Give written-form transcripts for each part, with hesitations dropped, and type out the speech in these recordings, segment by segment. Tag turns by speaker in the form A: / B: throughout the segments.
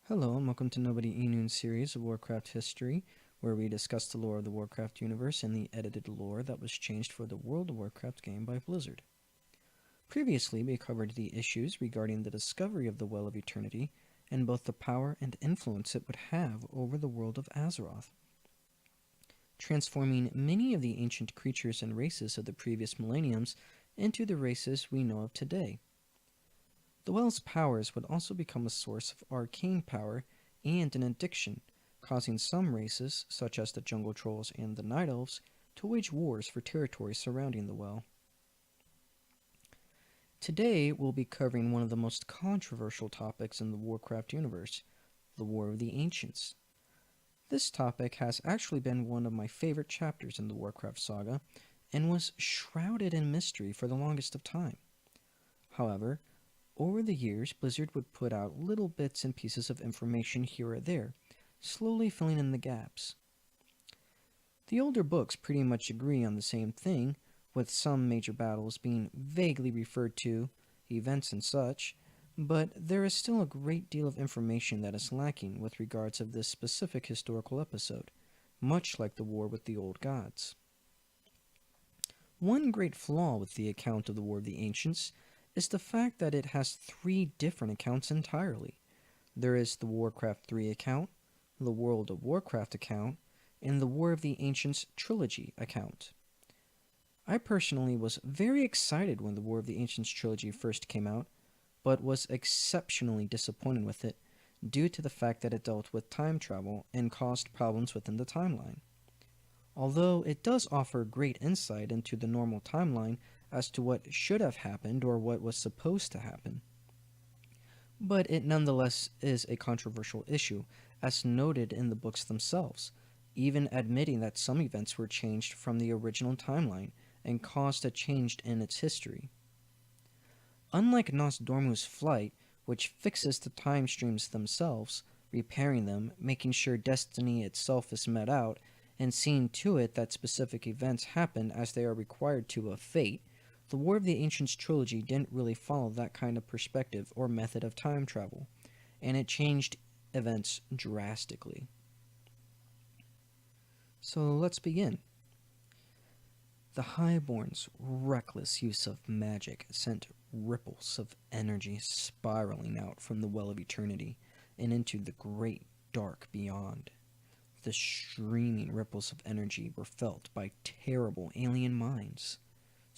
A: Hello and welcome to Nobody Enoon series of Warcraft history, where we discuss the lore of the Warcraft universe and the edited lore that was changed for the World of Warcraft game by Blizzard. Previously, we covered the issues regarding the discovery of the Well of Eternity and both the power and influence it would have over the world of Azeroth, transforming many of the ancient creatures and races of the previous millenniums into the races we know of today. The Well's powers would also become a source of arcane power and an addiction, causing some races, such as the Jungle Trolls and the Night Elves, to wage wars for territory surrounding the Well. Today, we'll be covering one of the most controversial topics in the Warcraft universe, the War of the Ancients. This topic has actually been one of my favorite chapters in the Warcraft saga, and was shrouded in mystery for the longest of time. However, over the years, Blizzard would put out little bits and pieces of information here or there, slowly filling in the gaps. The older books pretty much agree on the same thing, with some major battles being vaguely referred to, events and such, but there is still a great deal of information that is lacking with regards of this specific historical episode, much like the war with the old gods. One great flaw with the account of the War of the Ancients is the fact that it has three different accounts entirely. There is the Warcraft 3 account, the World of Warcraft account, and the War of the Ancients trilogy account. I personally was very excited when the War of the Ancients trilogy first came out, but was exceptionally disappointed with it due to the fact that it dealt with time travel and caused problems within the timeline. Although it does offer great insight into the normal timeline as to what should have happened or what was supposed to happen. But it nonetheless is a controversial issue, as noted in the books themselves, even admitting that some events were changed from the original timeline and caused a change in its history. Unlike Nosdormu's flight, which fixes the time streams themselves, repairing them, making sure destiny itself is met out, and seeing to it that specific events happen as they are required to of fate, the War of the Ancients trilogy didn't really follow that kind of perspective or method of time travel, and it changed events drastically. So let's begin. The Highborn's reckless use of magic sent ripples of energy spiraling out from the Well of Eternity and into the great dark beyond. The streaming ripples of energy were felt by terrible alien minds.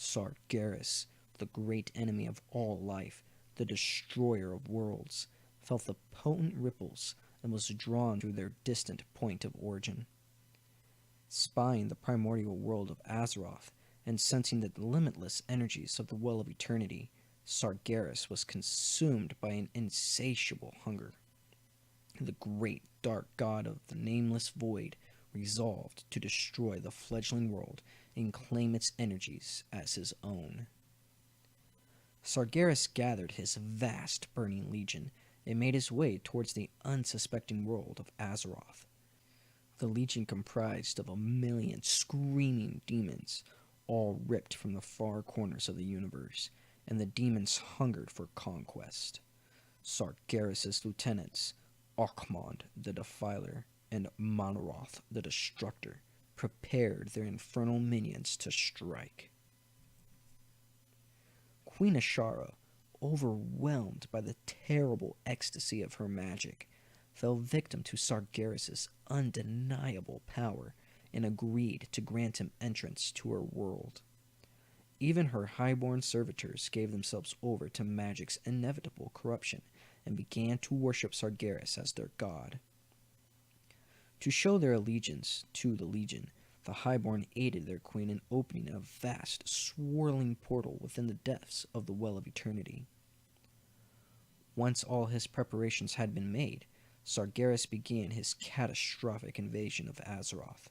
A: Sargeras, the great enemy of all life, the destroyer of worlds, felt the potent ripples and was drawn to their distant point of origin. Spying the primordial world of Azeroth and sensing the limitless energies of the Well of Eternity, Sargeras was consumed by an insatiable hunger. The great dark god of the nameless void resolved to destroy the fledgling world and claim its energies as his own. Sargeras gathered his vast burning legion and made his way towards the unsuspecting world of Azeroth. The legion comprised of 1,000,000 screaming demons, all ripped from the far corners of the universe, and the demons hungered for conquest. Sargeras' lieutenants, Archmond the Defiler and Monaroth the Destructor, prepared their infernal minions to strike. Queen Ashara, overwhelmed by the terrible ecstasy of her magic, fell victim to Sargeras' undeniable power and agreed to grant him entrance to her world. Even her highborn servitors gave themselves over to magic's inevitable corruption and began to worship Sargeras as their god. To show their allegiance to the Legion, the Highborn aided their queen in opening a vast, swirling portal within the depths of the Well of Eternity. Once all his preparations had been made, Sargeras began his catastrophic invasion of Azeroth.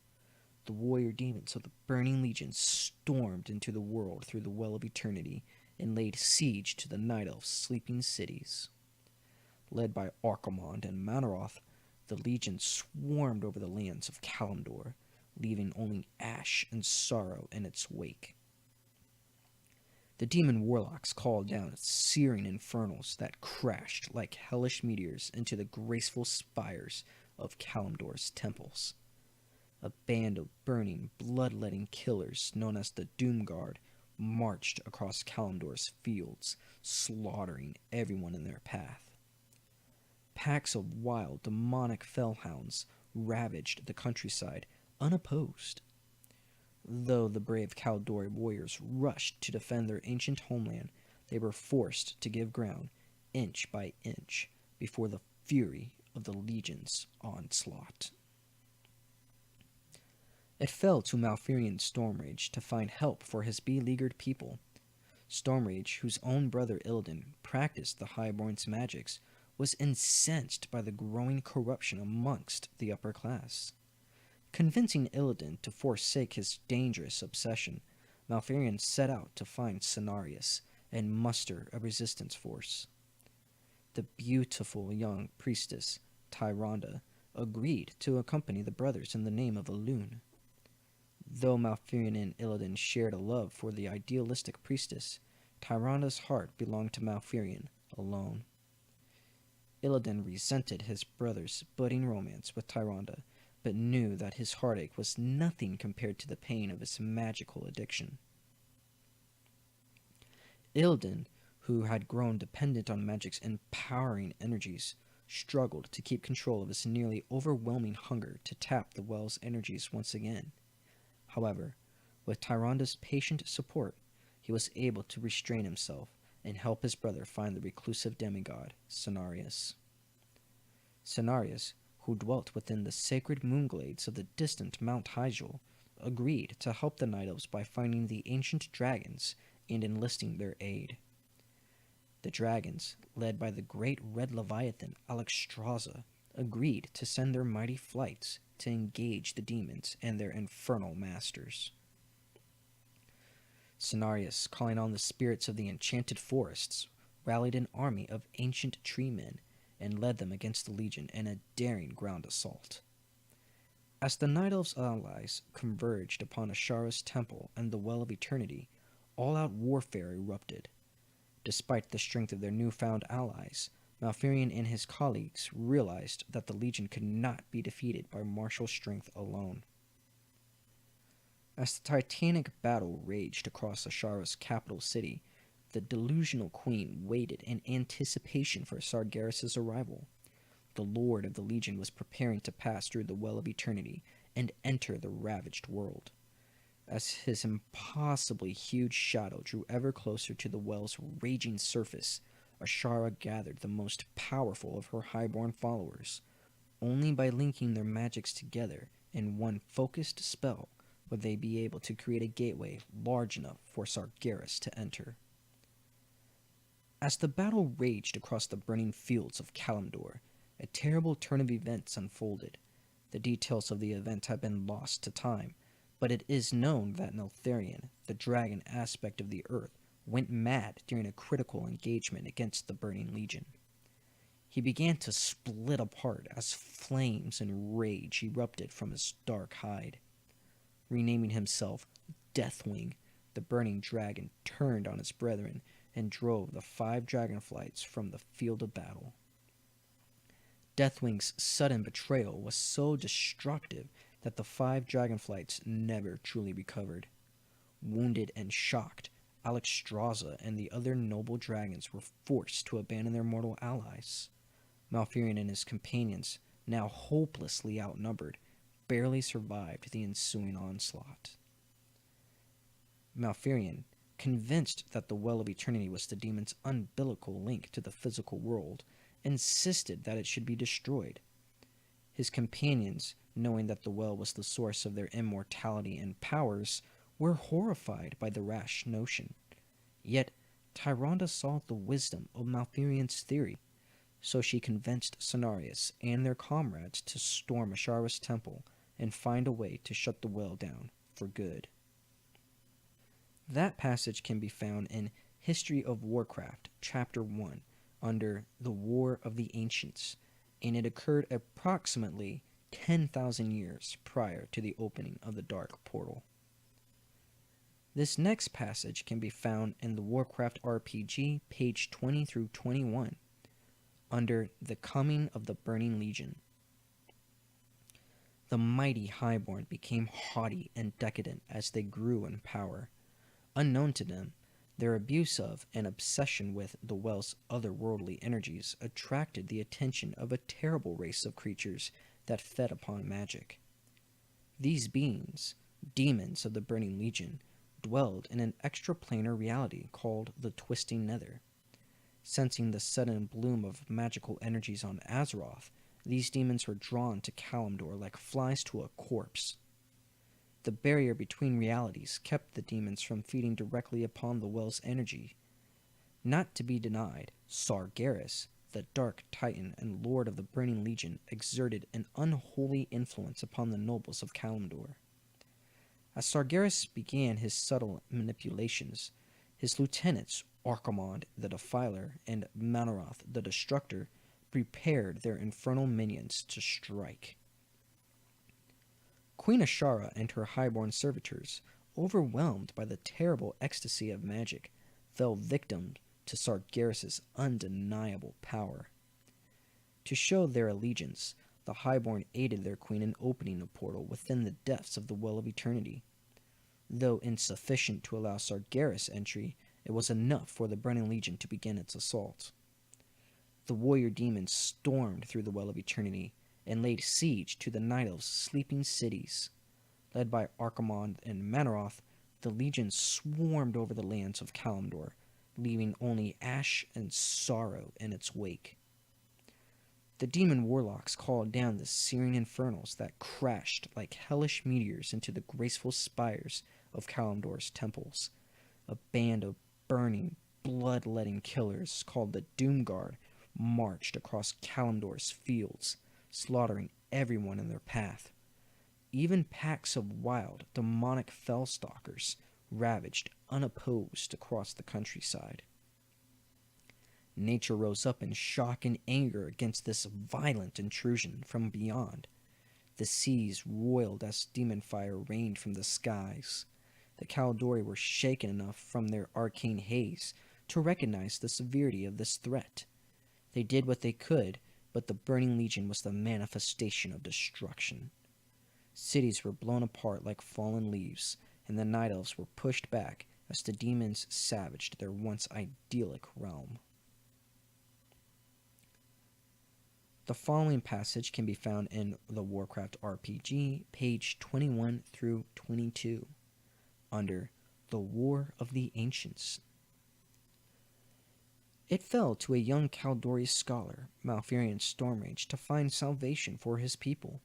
A: The warrior demons of the Burning Legion stormed into the world through the Well of Eternity and laid siege to the Night Elves' sleeping cities. Led by Archimond and Monaroth, the Legion swarmed over the lands of Kalimdor, leaving only ash and sorrow in its wake. The demon warlocks called down searing infernals that crashed like hellish meteors into the graceful spires of Kalimdor's temples. A band of burning, bloodletting killers known as the Doom Guard marched across Kalimdor's fields, slaughtering everyone in their path. Packs of wild, demonic fellhounds ravaged the countryside unopposed. Though the brave Kaldori warriors rushed to defend their ancient homeland, they were forced to give ground, inch by inch, before the fury of the Legion's onslaught. It fell to Malfurion Stormrage to find help for his beleaguered people. Stormrage, whose own brother Illidan practiced the Highborn's magics, was incensed by the growing corruption amongst the upper class. Convincing Illidan to forsake his dangerous obsession, Malfurion set out to find Cenarius and muster a resistance force. The beautiful young priestess, Tyrande, agreed to accompany the brothers in the name of Elune. Though Malfurion and Illidan shared a love for the idealistic priestess, Tyrande's heart belonged to Malfurion alone. Illidan resented his brother's budding romance with Tyrande, but knew that his heartache was nothing compared to the pain of his magical addiction. Illidan, who had grown dependent on magic's empowering energies, struggled to keep control of his nearly overwhelming hunger to tap the well's energies once again. However, with Tyrande's patient support, he was able to restrain himself and help his brother find the reclusive demigod, Cenarius. Cenarius, who dwelt within the sacred moonglades of the distant Mount Hyjal, agreed to help the Night Elves by finding the ancient dragons and enlisting their aid. The dragons, led by the great red leviathan Alexstrasza, agreed to send their mighty flights to engage the demons and their infernal masters. Cenarius, calling on the spirits of the enchanted forests, rallied an army of ancient tree men and led them against the Legion in a daring ground assault. As the Night Elves' allies converged upon Ashara's temple and the Well of Eternity, all-out warfare erupted. Despite the strength of their newfound allies, Malfurion and his colleagues realized that the Legion could not be defeated by martial strength alone. As the titanic battle raged across Ashara's capital city, the delusional queen waited in anticipation for Sargeras' arrival. The Lord of the Legion was preparing to pass through the Well of Eternity and enter the ravaged world. As his impossibly huge shadow drew ever closer to the well's raging surface, Ashara gathered the most powerful of her highborn followers. Only by linking their magics together in one focused spell would they be able to create a gateway large enough for Sargeras to enter. As the battle raged across the burning fields of Kalimdor, a terrible turn of events unfolded. The details of the event have been lost to time, but it is known that Neltharion, the dragon aspect of the earth, went mad during a critical engagement against the Burning Legion. He began to split apart as flames and rage erupted from his dark hide. Renaming himself Deathwing, the burning dragon turned on his brethren and drove the 5 dragonflights from the field of battle. Deathwing's sudden betrayal was so destructive that the 5 dragonflights never truly recovered. Wounded and shocked, Alexstrasza and the other noble dragons were forced to abandon their mortal allies. Malfurion and his companions, now hopelessly outnumbered, barely survived the ensuing onslaught. Malfurion, convinced that the Well of Eternity was the demon's umbilical link to the physical world, insisted that it should be destroyed. His companions, knowing that the well was the source of their immortality and powers, were horrified by the rash notion. Yet Tyrande saw the wisdom of Malfurion's theory, so she convinced Cenarius and their comrades to storm Ashara's temple and find a way to shut the well down for good. That passage can be found in History of Warcraft, Chapter 1, under the War of the Ancients, and it occurred approximately 10,000 years prior to the opening of the Dark Portal. This next passage can be found in the Warcraft RPG, page 20 through 21, under The Coming of the Burning Legion. The mighty Highborn became haughty and decadent as they grew in power. Unknown to them, their abuse of and obsession with the well's otherworldly energies attracted the attention of a terrible race of creatures that fed upon magic. These beings, demons of the Burning Legion, dwelled in an extraplanar reality called the Twisting Nether. Sensing the sudden bloom of magical energies on Azeroth, these demons were drawn to Kalimdor like flies to a corpse. The barrier between realities kept the demons from feeding directly upon the well's energy. Not to be denied, Sargeras, the Dark Titan and Lord of the Burning Legion, exerted an unholy influence upon the nobles of Kalimdor. As Sargeras began his subtle manipulations, his lieutenants, Archimonde the Defiler and Manaroth the Destructor, prepared their infernal minions to strike. Queen Ashara and her highborn servitors, overwhelmed by the terrible ecstasy of magic, fell victim to Sargeras' undeniable power. To show their allegiance, the highborn aided their queen in opening a portal within the depths of the Well of Eternity. Though insufficient to allow Sargeras entry, it was enough for the Burning Legion to begin its assault. The warrior demons stormed through the Well of Eternity and laid siege to the Night Elves' sleeping cities. Led by Archimonde and Manaroth, the legion swarmed over the lands of Kalimdor, leaving only ash and sorrow in its wake. The demon warlocks called down the searing infernals that crashed like hellish meteors into the graceful spires of Kalimdor's temples. A band of burning, blood-letting killers called the Doomguard marched across Kalimdor's fields, slaughtering everyone in their path. Even packs of wild, demonic fellstalkers ravaged unopposed across the countryside. Nature rose up in shock and anger against this violent intrusion from beyond. The seas roiled as demon fire rained from the skies. The Kaldori were shaken enough from their arcane haze to recognize the severity of this threat. They did what they could, but the Burning Legion was the manifestation of destruction. Cities were blown apart like fallen leaves, and the Night Elves were pushed back as the demons savaged their once idyllic realm. The following passage can be found in the Warcraft RPG, page 21 through 22, under The War of the Ancients. It fell to a young Kaldori scholar, Malfurion Stormrage, to find salvation for his people.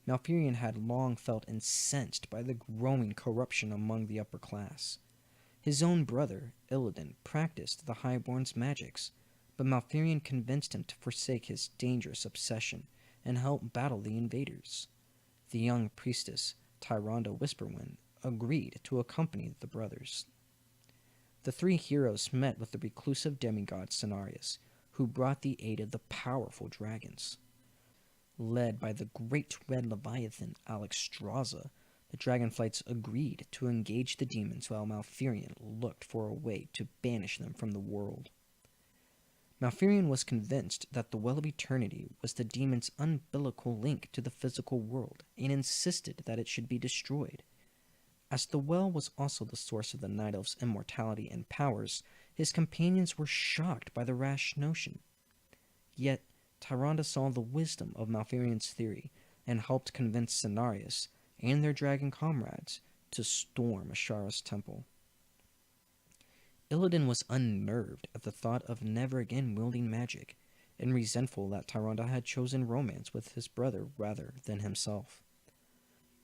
A: Malfurion had long felt incensed by the growing corruption among the upper class. His own brother, Illidan, practiced the Highborn's magics, but Malfurion convinced him to forsake his dangerous obsession and help battle the invaders. The young priestess, Tyrande Whisperwind, agreed to accompany the brothers. The three heroes met with the reclusive demigod Cenarius, who brought the aid of the powerful dragons. Led by the great red leviathan Alexstrasza, the dragonflights agreed to engage the demons while Malfurion looked for a way to banish them from the world. Malfurion was convinced that the Well of Eternity was the demons' umbilical link to the physical world and insisted that it should be destroyed. As the well was also the source of the Night Elf's immortality and powers, his companions were shocked by the rash notion. Yet, Tyrande saw the wisdom of Malfurion's theory and helped convince Cenarius and their dragon comrades to storm Ashara's temple. Illidan was unnerved at the thought of never again wielding magic, and resentful that Tyrande had chosen romance with his brother rather than himself.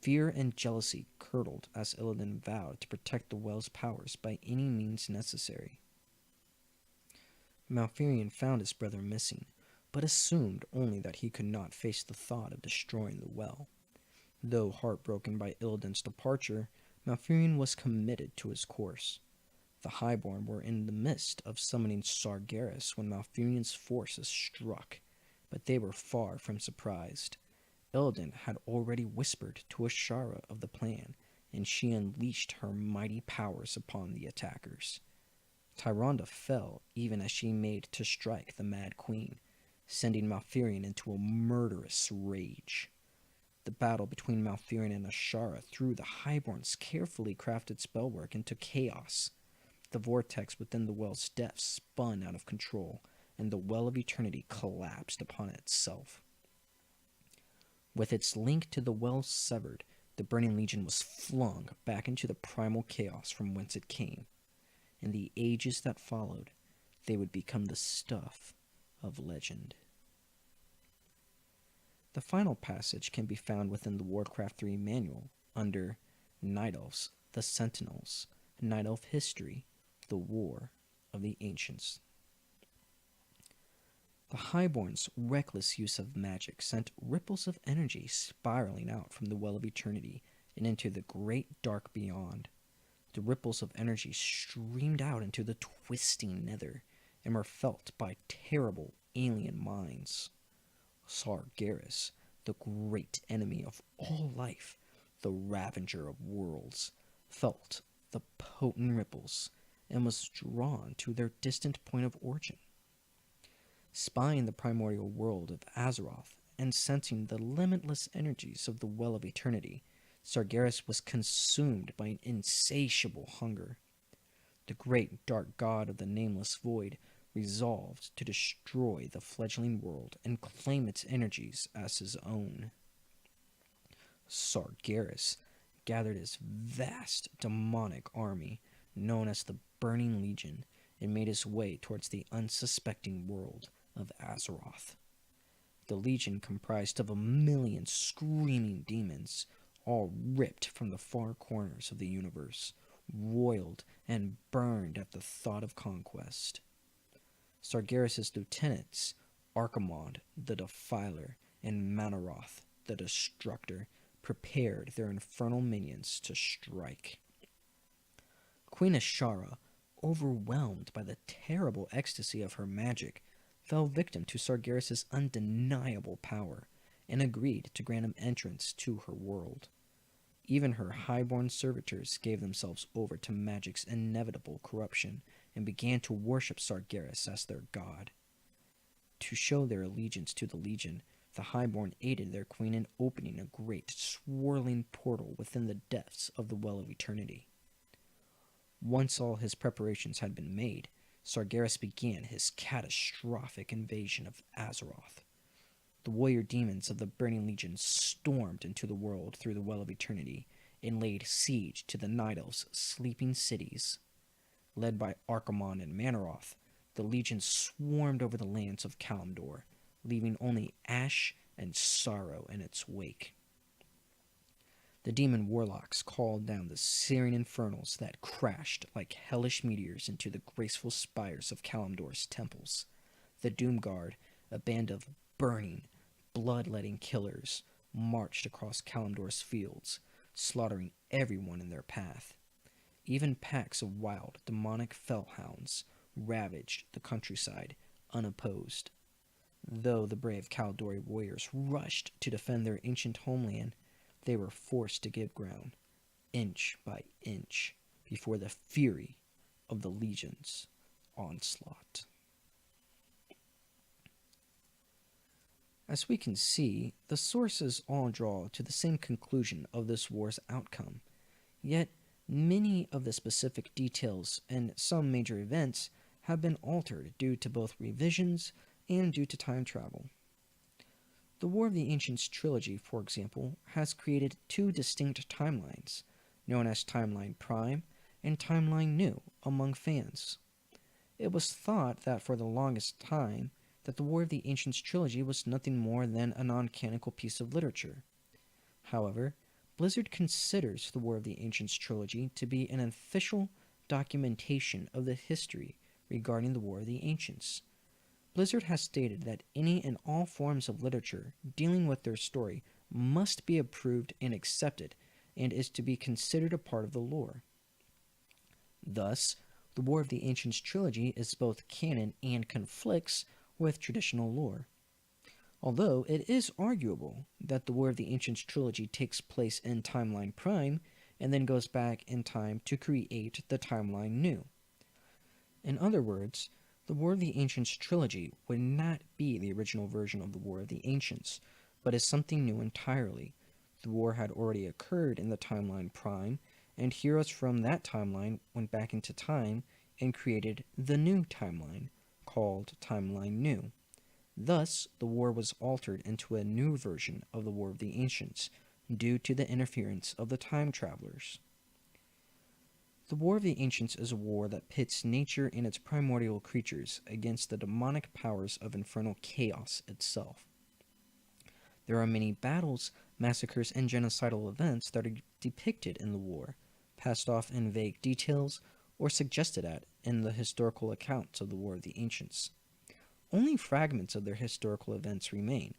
A: Fear and jealousy curdled as Illidan vowed to protect the well's powers by any means necessary. Malfurion found his brother missing, but assumed only that he could not face the thought of destroying the well. Though heartbroken by Illidan's departure, Malfurion was committed to his course. The Highborn were in the midst of summoning Sargeras when Malfurion's forces struck, but they were far from surprised. Illidan had already whispered to Ashara of the plan, and she unleashed her mighty powers upon the attackers. Tyrande fell even as she made to strike the Mad Queen, sending Malfurion into a murderous rage. The battle between Malfurion and Ashara threw the Highborn's carefully crafted spellwork into chaos. The vortex within the well's depths spun out of control, and the Well of Eternity collapsed upon itself. With its link to the well severed, the Burning Legion was flung back into the primal chaos from whence it came. In the ages that followed, they would become the stuff of legend. The final passage can be found within the Warcraft 3 manual under Night Elves, the Sentinels, Night Elf History, the War of the Ancients. The Highborn's reckless use of magic sent ripples of energy spiraling out from the Well of Eternity and into the great dark beyond. The ripples of energy streamed out into the twisting nether and were felt by terrible alien minds. Sargeras, the great enemy of all life, the ravager of worlds, felt the potent ripples and was drawn to their distant point of origin. Spying the primordial world of Azeroth and sensing the limitless energies of the Well of Eternity, Sargeras was consumed by an insatiable hunger. The great dark god of the nameless void resolved to destroy the fledgling world and claim its energies as his own. Sargeras gathered his vast demonic army, known as the Burning Legion, and made his way towards the unsuspecting world of Azeroth. The Legion comprised of 1,000,000 screaming demons, all ripped from the far corners of the universe, roiled and burned at the thought of conquest. Sargeras' lieutenants, Archimonde the Defiler and Manaroth the Destructor, prepared their infernal minions to strike. Queen Ashara, overwhelmed by the terrible ecstasy of her magic, fell victim to Sargeras' undeniable power and agreed to grant him entrance to her world. Even her highborn servitors gave themselves over to magic's inevitable corruption and began to worship Sargeras as their god. To show their allegiance to the Legion, the highborn aided their queen in opening a great swirling portal within the depths of the Well of Eternity. Once all his preparations had been made, Sargeras began his catastrophic invasion of Azeroth. The warrior demons of the Burning Legion stormed into the world through the Well of Eternity and laid siege to the Night Elves' sleeping cities. Led by Archimonde and Manaroth, the Legion swarmed over the lands of Kalimdor, leaving only ash and sorrow in its wake. The demon warlocks called down the searing infernals that crashed like hellish meteors into the graceful spires of Kalimdor's temples. The Doomguard, a band of burning, bloodletting killers, marched across Kalimdor's fields, slaughtering everyone in their path. Even packs of wild, demonic fellhounds ravaged the countryside unopposed. Though the brave Kaldori warriors rushed to defend their ancient homeland, they were forced to give ground, inch by inch, before the fury of the Legion's onslaught. As we can see, the sources all draw to the same conclusion of this war's outcome, yet many of the specific details and some major events have been altered due to both revisions and due to time travel. The War of the Ancients trilogy, for example, has created two distinct timelines, known as Timeline Prime and Timeline New, among fans. It was thought that for the longest time that the War of the Ancients trilogy was nothing more than a non-canonical piece of literature. However, Blizzard considers the War of the Ancients trilogy to be an official documentation of the history regarding the War of the Ancients. Blizzard has stated that any and all forms of literature dealing with their story must be approved and accepted, and is to be considered a part of the lore. Thus, the War of the Ancients trilogy is both canon and conflicts with traditional lore. Although it is arguable that the War of the Ancients trilogy takes place in Timeline Prime, and then goes back in time to create the timeline new. In other words, the War of the Ancients trilogy would not be the original version of the War of the Ancients, but is something new entirely. The war had already occurred in the timeline prime, and heroes from that timeline went back into time and created the new timeline, called Timeline New. Thus, the war was altered into a new version of the War of the Ancients, due to the interference of the time travelers. The War of the Ancients is a war that pits nature and its primordial creatures against the demonic powers of infernal chaos itself. There are many battles, massacres, and genocidal events that are depicted in the war, passed off in vague details, or suggested at in the historical accounts of the War of the Ancients. Only fragments of their historical events remain.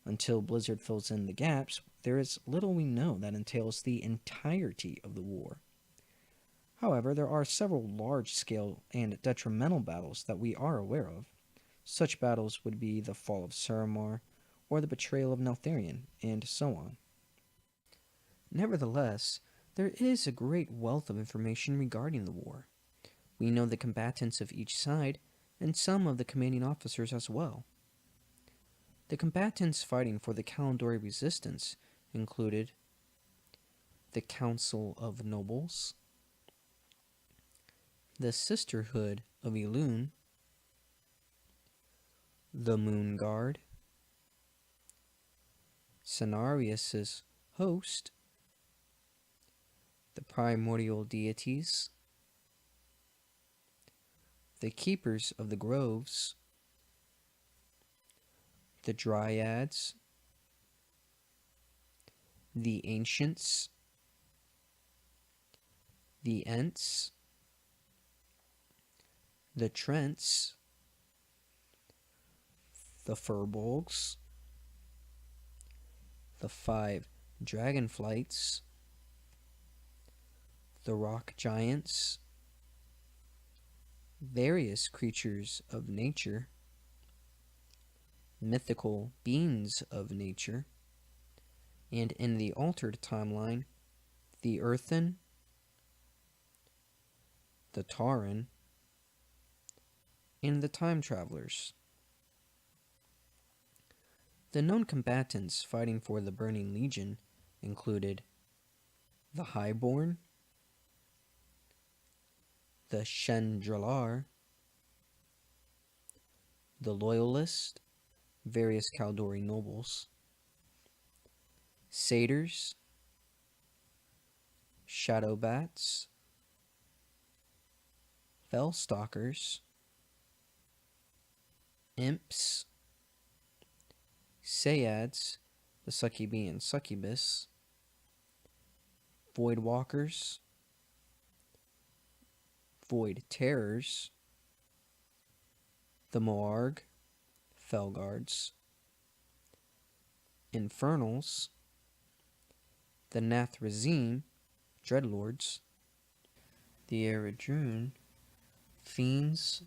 A: Until Blizzard fills in the gaps, there is little we know that entails the entirety of the war. However, there are several large-scale and detrimental battles that we are aware of. Such battles would be the fall of Suramar, or the betrayal of Neltharion, and so on. Nevertheless, there is a great wealth of information regarding the war. We know the combatants of each side, and some of the commanding officers as well. The combatants fighting for the Kalandori resistance included the Council of Nobles, the Sisterhood of Elune, the Moon Guard, Cenarius' host, the primordial deities, the Keepers of the Groves, the Dryads, the Ancients, the Ents, the Trents, the Furbolgs, the 5 Dragonflights, the Rock Giants, various creatures of nature, mythical beings of nature, and in the altered timeline, the Earthen, the Tauren, and the Time Travelers. The known combatants fighting for the Burning Legion included the Highborn, the Shendralar, the Loyalist, various Kaldori nobles, Satyrs, Shadowbats, Fellstalkers, Imps, Saiads, the Succubi and Succubus, Voidwalkers, Void Terrors, the Moarg, Felguards, Infernals, the Nathrazim, Dreadlords, the Eredrune, Fiends,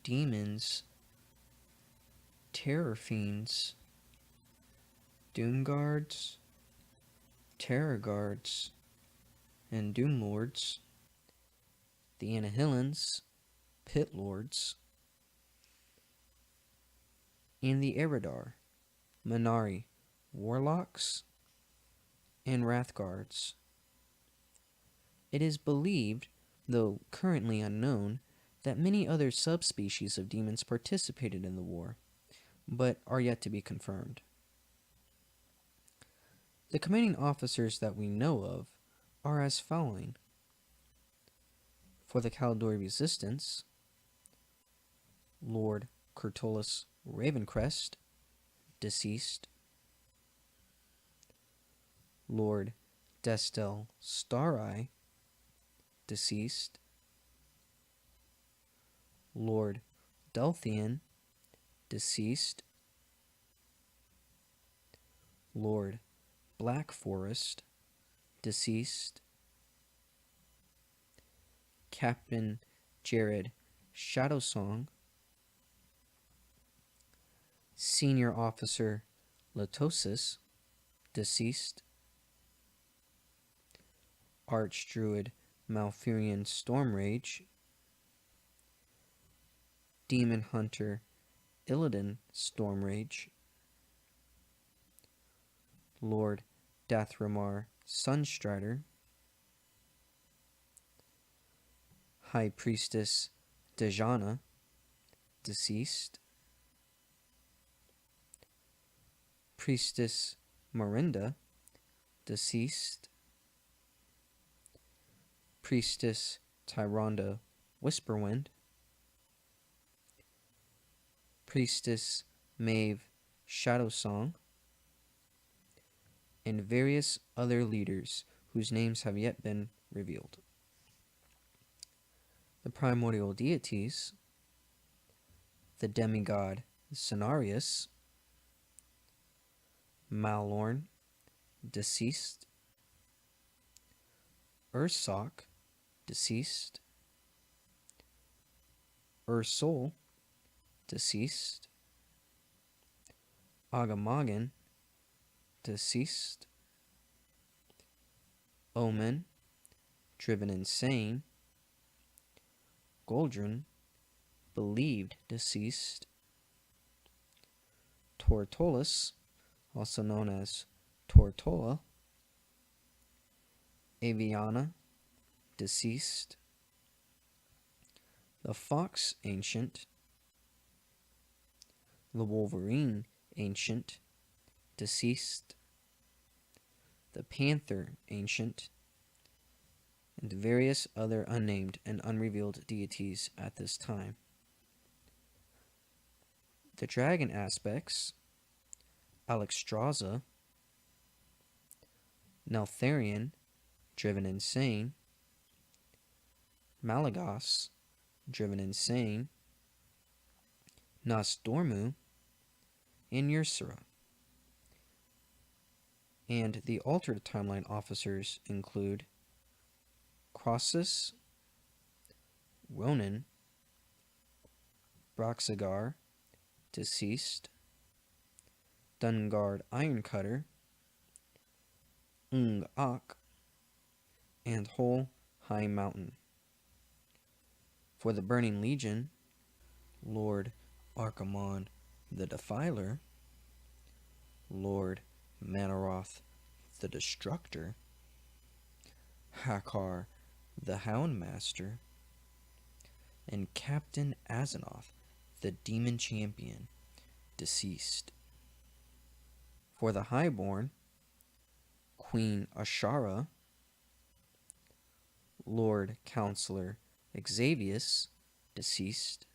A: Demons, Terror Fiends, Doomguards, Terror Guards, and Doomlords, the Annihilans, Pit Lords, and the Eridar, Minari, Warlocks, and Wrathguards. It is believed, though currently unknown, that many other subspecies of demons participated in the war, but are yet to be confirmed. The commanding officers that we know of are as following. For the Kaldori resistance, Lord Curtulus Ravencrest, deceased. Lord Destel Stareye, deceased. Lord Delthian, deceased. Lord Black Forest, deceased. Captain Jared Shadowsong, Senior Officer Latosis, deceased. Archdruid Malfurion Stormrage, Demon Hunter Illidan Stormrage, Lord Dathramar Sunstrider, High Priestess Dejana, deceased, Priestess Morinda, deceased, Priestess Tyrande Whisperwind, Priestess Maeve Shadowsong, and various other leaders whose names have yet been revealed. The primordial deities: the demigod Cenarius, Malorn, deceased, Ursoc, deceased, Ursol, deceased, Agamagan, deceased, Omen, driven insane, Goldrun, believed deceased, Tortollus, also known as Tortolla, Aviana, deceased, the Fox Ancient, the Wolverine Ancient, deceased, the Panther Ancient, and various other unnamed and unrevealed deities at this time. The dragon aspects: Alexstrasza, Neltharion, driven insane, Malagos, driven insane, Nosdormu, and Ursera. And the altered timeline officers include Crossus, Ronan, Broxigar, deceased, Dungard Ironcutter, Ung-Ok, and Whole High Mountain. For the Burning Legion: Lord Archimonde the Defiler, Lord Manaroth the Destructor, Hakar the Houndmaster, and Captain Azzinoth the Demon Champion, deceased. For the Highborn: Queen Ashara, Lord Counselor Xavius, deceased,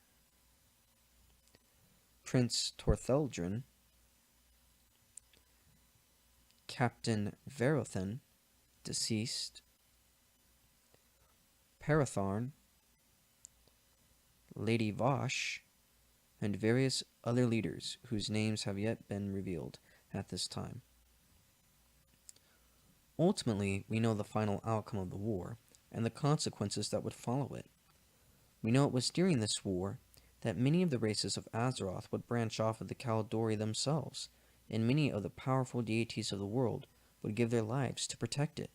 A: Prince Tortheldrin, Captain Verothen, deceased, Paratharn, Lady Vosh, and various other leaders whose names have yet been revealed at this time. Ultimately, we know the final outcome of the war and the consequences that would follow it. We know it was during this war that many of the races of Azeroth would branch off of the Kaldori themselves, and many of the powerful deities of the world would give their lives to protect it.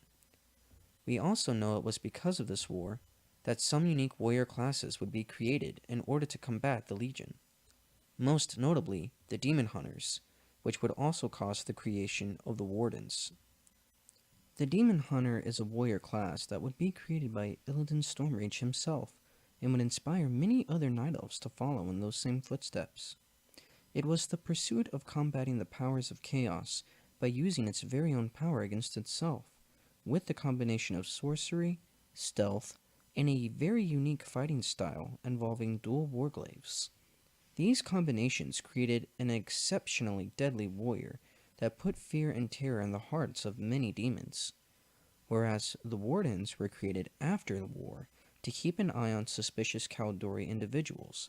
A: We also know it was because of this war that some unique warrior classes would be created in order to combat the Legion, most notably the Demon Hunters, which would also cause the creation of the Wardens. The Demon Hunter is a warrior class that would be created by Illidan Stormrage himself, and would inspire many other Night Elves to follow in those same footsteps. It was the pursuit of combating the powers of chaos by using its very own power against itself, with the combination of sorcery, stealth, and a very unique fighting style involving dual warglaives. These combinations created an exceptionally deadly warrior that put fear and terror in the hearts of many demons, whereas the Wardens were created after the war to keep an eye on suspicious Kaldori individuals,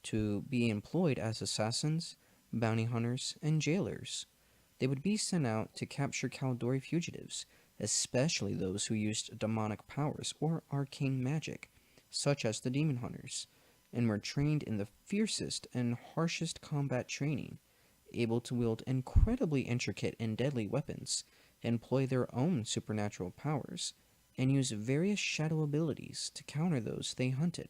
A: to be employed as assassins, bounty hunters, and jailers. They would be sent out to capture Kaldori fugitives, especially those who used demonic powers or arcane magic, such as the Demon Hunters, and were trained in the fiercest and harshest combat training, able to wield incredibly intricate and deadly weapons, employ their own supernatural powers, and use various shadow abilities to counter those they hunted.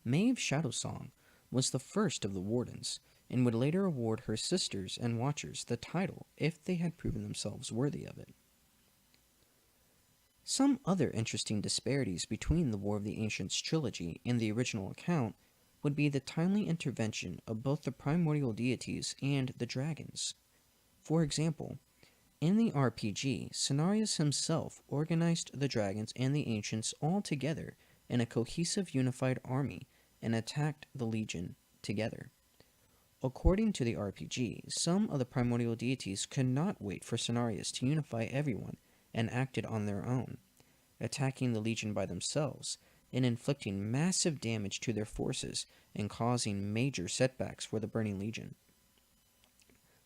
A: Maeve Shadowsong was the first of the Wardens, and would later award her sisters and Watchers the title if they had proven themselves worthy of it. Some other interesting disparities between the War of the Ancients trilogy and the original account would be the timely intervention of both the primordial deities and the dragons. For example, in the RPG, Cenarius himself organized the dragons and the ancients all together in a cohesive unified army and attacked the Legion together. According to the RPG, some of the primordial deities could not wait for Cenarius to unify everyone and acted on their own, attacking the Legion by themselves and inflicting massive damage to their forces and causing major setbacks for the Burning Legion.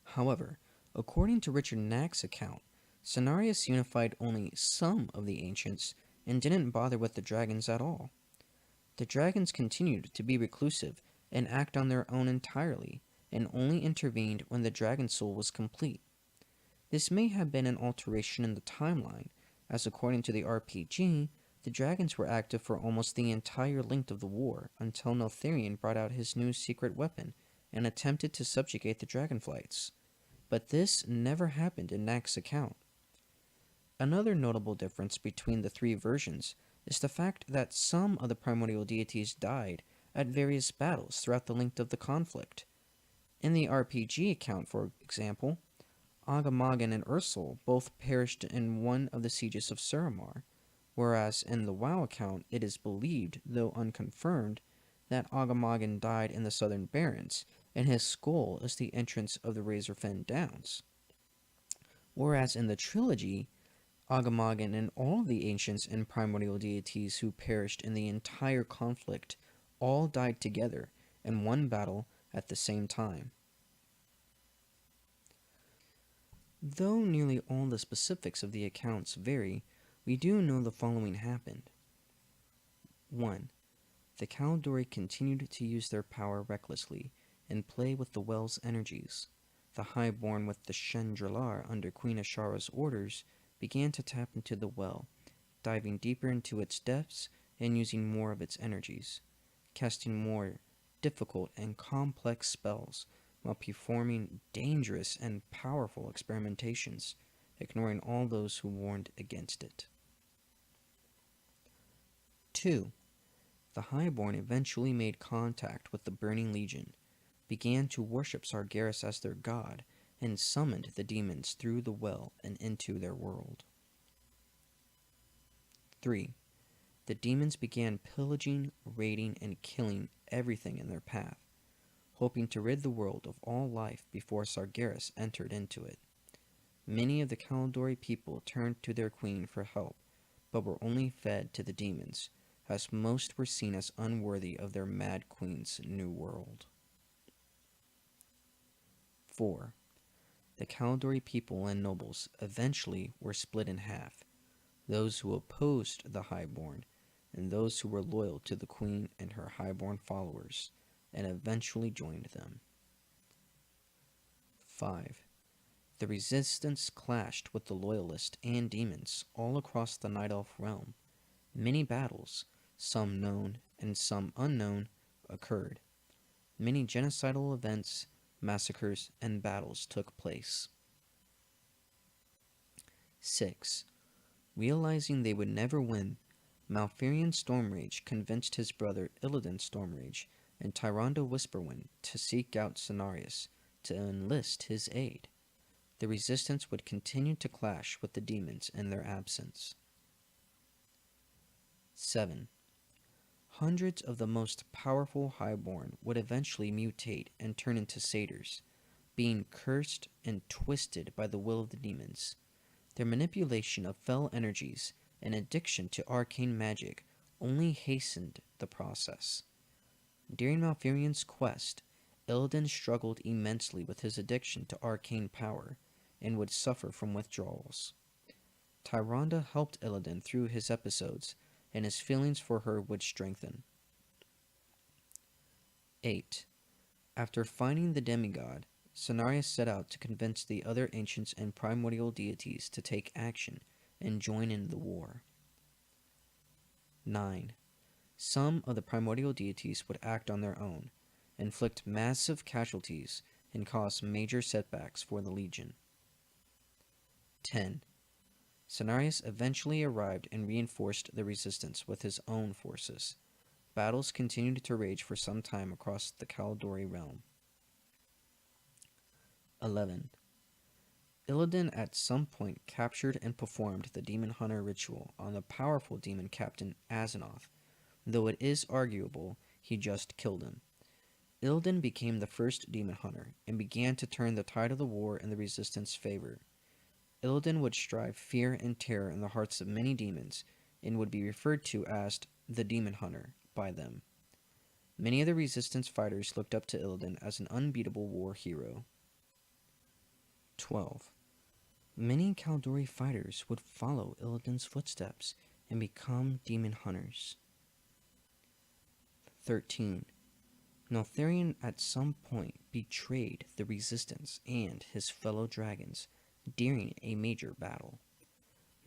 A: However, according to Richard Knack's account, Cenarius unified only some of the ancients and didn't bother with the dragons at all. The dragons continued to be reclusive and act on their own entirely, and only intervened when the dragon soul was complete. This may have been an alteration in the timeline, as according to the RPG, the dragons were active for almost the entire length of the war until Neltharion brought out his new secret weapon and attempted to subjugate the dragonflights. But this never happened in Knack's account. Another notable difference between the three versions is the fact that some of the primordial deities died at various battles throughout the length of the conflict. In the RPG account, for example, Agamaggan and Ursul both perished in one of the sieges of Suramar, whereas in the WoW account it is believed, though unconfirmed, that Agamaggan died in the Southern Barrens, and his skull is the entrance of the Razorfen Downs. Whereas in the trilogy, Agamaggan and all the ancients and primordial deities who perished in the entire conflict all died together in one battle at the same time. Though nearly all the specifics of the accounts vary, we do know the following happened. 1. The Kaldori continued to use their power recklessly and play with the well's energies. The Highborn with the Chandrilar under Queen Ashara's orders began to tap into the well, diving deeper into its depths and using more of its energies, casting more difficult and complex spells while performing dangerous and powerful experimentations, ignoring all those who warned against it. 2. The Highborn eventually made contact with the Burning Legion, began to worship Sargeras as their god, and summoned the demons through the well and into their world. 3. The demons began pillaging, raiding, and killing everything in their path, hoping to rid the world of all life before Sargeras entered into it. Many of the Kaldori people turned to their queen for help, but were only fed to the demons, as most were seen as unworthy of their mad queen's new world. 4. The Kaldori people and nobles eventually were split in half, those who opposed the Highborn and those who were loyal to the queen and her Highborn followers, and eventually joined them. 5. The resistance clashed with the loyalists and demons all across the Night Elf realm. Many battles, some known and some unknown, occurred. Many genocidal events, massacres, and battles took place. 6. Realizing they would never win, Malfurion Stormrage convinced his brother Illidan Stormrage and Tyrande Whisperwind to seek out Cenarius to enlist his aid. The resistance would continue to clash with the demons in their absence. 7. Hundreds of the most powerful Highborn would eventually mutate and turn into satyrs, being cursed and twisted by the will of the demons. Their manipulation of fell energies and addiction to arcane magic only hastened the process. During Malfurion's quest, Illidan struggled immensely with his addiction to arcane power and would suffer from withdrawals. Tyrande helped Illidan through his episodes, and his feelings for her would strengthen. 8. After finding the demigod, Cenarius set out to convince the other ancients and primordial deities to take action and join in the war. 9. Some of the primordial deities would act on their own, inflict massive casualties, and cause major setbacks for the Legion. 10. Cenarius eventually arrived and reinforced the resistance with his own forces. Battles continued to rage for some time across the Caldori realm. 11. Illidan at some point captured and performed the Demon Hunter ritual on the powerful demon captain Azzinoth, though it is arguable he just killed him. Illidan became the first Demon Hunter and began to turn the tide of the war in the Resistance favor. Illidan would strive fear and terror in the hearts of many demons and would be referred to as the Demon Hunter by them. Many of the Resistance fighters looked up to Illidan as an unbeatable war hero. 12. Many Caldori fighters would follow Illidan's footsteps and become Demon Hunters. 13. Neltharion at some point betrayed the Resistance and his fellow dragons during a major battle.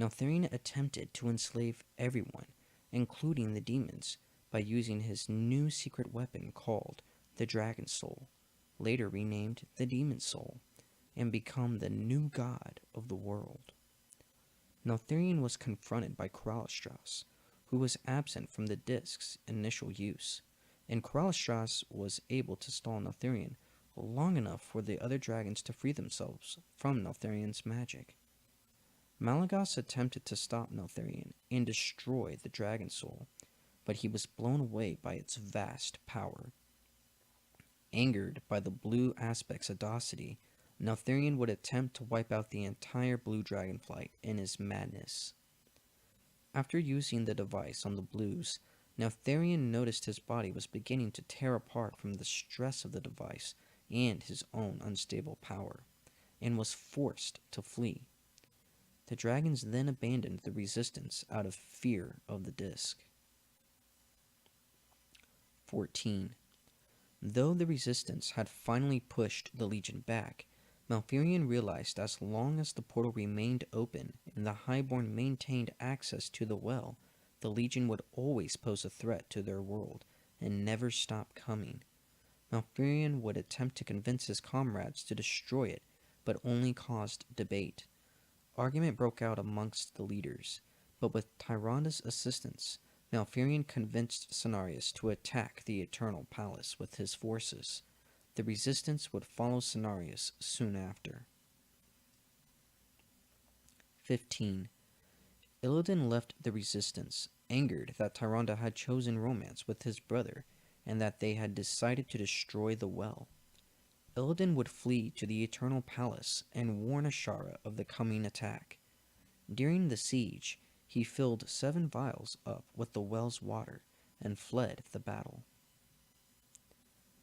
A: Neltharion attempted to enslave everyone, including the demons, by using his new secret weapon called the Dragon Soul, later renamed the Demon Soul, and become the new god of the world. Neltharion was confronted by Coralistras, who was absent from the disc's initial use, and Coralistras was able to stall Neltharion long enough for the other dragons to free themselves from Neltharion's magic. Malagos attempted to stop Neltharion and destroy the Dragon Soul, but he was blown away by its vast power. Angered by the blue aspect's audacity, Neltharion would attempt to wipe out the entire blue dragonflight in his madness. After using the device on the blues, Neltharion noticed his body was beginning to tear apart from the stress of the device and his own unstable power, and was forced to flee. The dragons then abandoned the Resistance out of fear of the disc. 14. Though the Resistance had finally pushed the Legion back, Malfurion realized as long as the portal remained open and the Highborn maintained access to the well, the Legion would always pose a threat to their world and never stop coming. Malfurion would attempt to convince his comrades to destroy it, but only caused debate. Argument broke out amongst the leaders, but with Tyranda's assistance, Malfurion convinced Cenarius to attack the Eternal Palace with his forces. The Resistance would follow Cenarius soon after. 15. Illidan left the Resistance, angered that Tyrande had chosen romance with his brother, and that they had decided to destroy the well. Illidan would flee to the Eternal Palace and warn Ashara of the coming attack. During the siege, he filled 7 vials up with the well's water and fled the battle.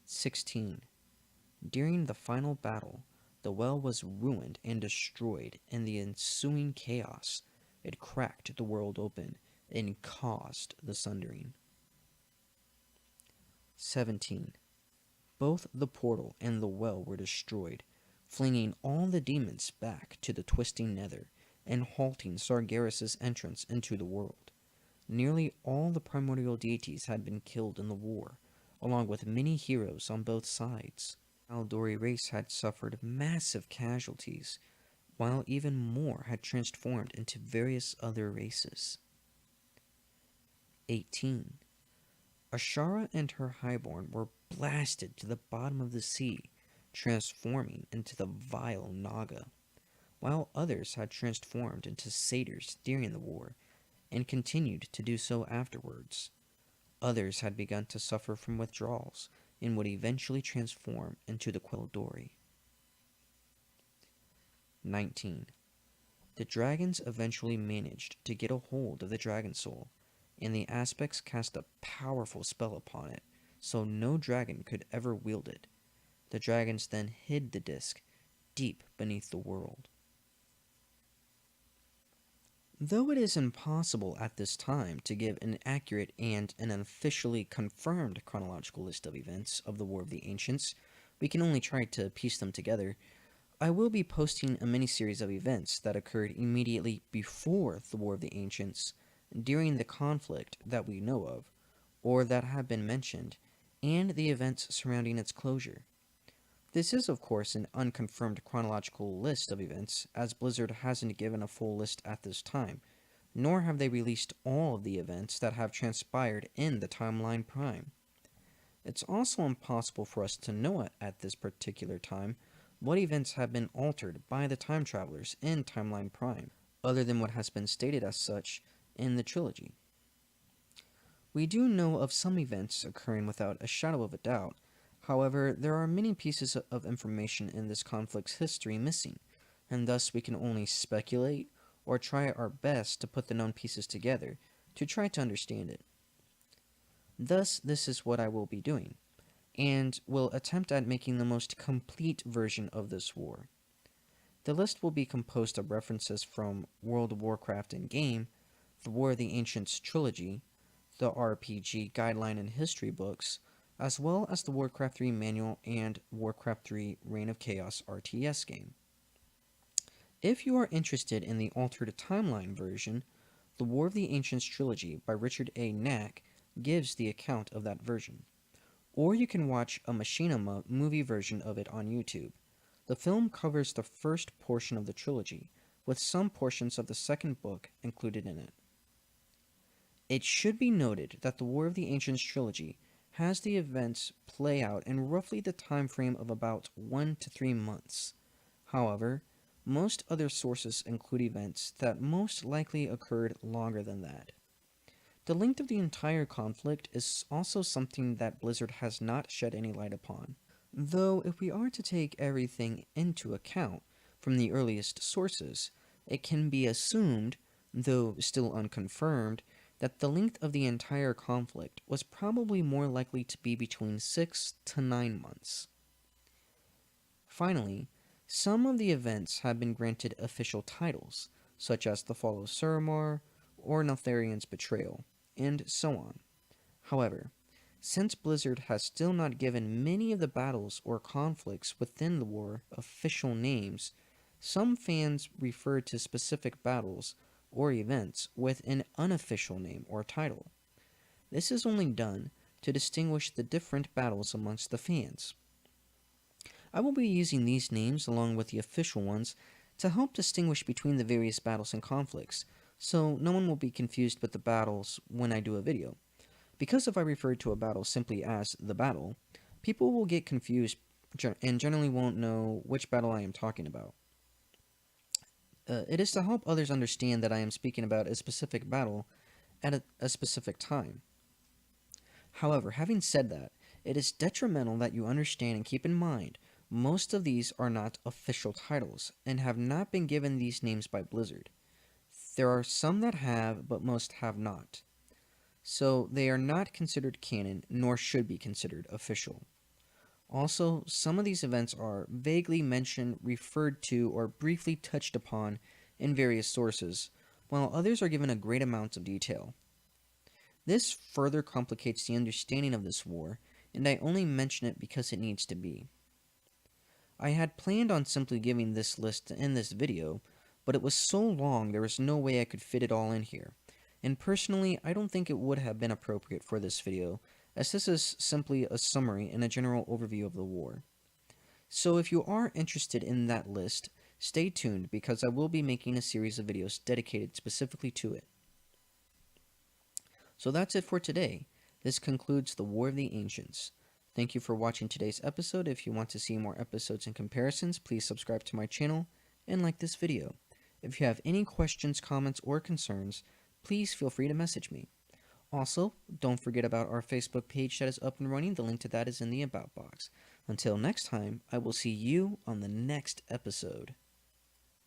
A: 16. During the final battle, the well was ruined and destroyed in the ensuing chaos. It cracked the world open and caused the sundering. 17. Both the portal and the well were destroyed, flinging all the demons back to the twisting nether and halting Sargeras' entrance into the world. Nearly all the primordial deities had been killed in the war, along with many heroes on both sides. The Caldori race had suffered massive casualties, while even more had transformed into various other races. 18. Ashara and her highborn were blasted to the bottom of the sea, transforming into the vile Naga, while others had transformed into satyrs during the war, and continued to do so afterwards. Others had begun to suffer from withdrawals, and would eventually transform into the Queldori. 19. The dragons eventually managed to get a hold of the Dragon Soul, and the aspects cast a powerful spell upon it, so no dragon could ever wield it. The dragons then hid the disc deep beneath the world. Though it is impossible at this time to give an accurate and an officially confirmed chronological list of events of the War of the Ancients, we can only try to piece them together. I will be posting a mini-series of events that occurred immediately before the War of the Ancients, during the conflict that we know of, or that have been mentioned, and the events surrounding its closure. This is, of course, an unconfirmed chronological list of events, as Blizzard hasn't given a full list at this time, nor have they released all of the events that have transpired in the Timeline Prime. It's also impossible for us to know at this particular time what events have been altered by the time travelers in Timeline Prime, other than what has been stated as such in the trilogy. We do know of some events occurring without a shadow of a doubt. However, there are many pieces of information in this conflict's history missing, and thus we can only speculate or try our best to put the known pieces together to try to understand it. Thus, this is what I will be doing, and will attempt at making the most complete version of this war. The list will be composed of references from World of Warcraft in-game, the War of the Ancients trilogy, the RPG guideline and history books, as well as the Warcraft 3 manual and Warcraft 3 Reign of Chaos RTS game. If you are interested in the altered timeline version, the War of the Ancients trilogy by Richard A. Knack gives the account of that version. Or you can watch a machinima movie version of it on YouTube. The film covers the first portion of the trilogy, with some portions of the second book included in it. It should be noted that the War of the Ancients trilogy has the events play out in roughly the time frame of about 1 to 3 months. However, most other sources include events that most likely occurred longer than that. The length of the entire conflict is also something that Blizzard has not shed any light upon, though if we are to take everything into account from the earliest sources, it can be assumed, though still unconfirmed, that the length of the entire conflict was probably more likely to be between 6 to 9 months. Finally, some of the events have been granted official titles, such as the Fall of Suramar, or Neltharion's betrayal, and so on. However, since Blizzard has still not given many of the battles or conflicts within the war official names, some fans refer to specific battles or events with an unofficial name or title. This is only done to distinguish the different battles amongst the fans. I will be using these names along with the official ones to help distinguish between the various battles and conflicts, so no one will be confused with the battles when I do a video. Because if I refer to a battle simply as the battle, people will get confused and generally won't know which battle I am talking about. It is to help others understand that I am speaking about a specific battle at a specific time. However, having said that, it is detrimental that you understand and keep in mind most of these are not official titles and have not been given these names by Blizzard. There are some that have, but most have not. So they are not considered canon, nor should be considered official. Also, some of these events are vaguely mentioned, referred to, or briefly touched upon in various sources, while others are given a great amount of detail. This further complicates the understanding of this war, and I only mention it because it needs to be. I had planned on simply giving this list in this video, but it was so long there was no way I could fit it all in here, and personally I don't think it would have been appropriate for this video, as this is simply a summary and a general overview of the war. So if you are interested in that list, stay tuned because I will be making a series of videos dedicated specifically to it. So that's it for today. This concludes the War of the Ancients. Thank you for watching today's episode. If you want to see more episodes and comparisons, please subscribe to my channel and like this video. If you have any questions, comments, or concerns, please feel free to message me. Also, don't forget about our Facebook page that is up and running. The link to that is in the About box. Until next time, I will see you on the next episode.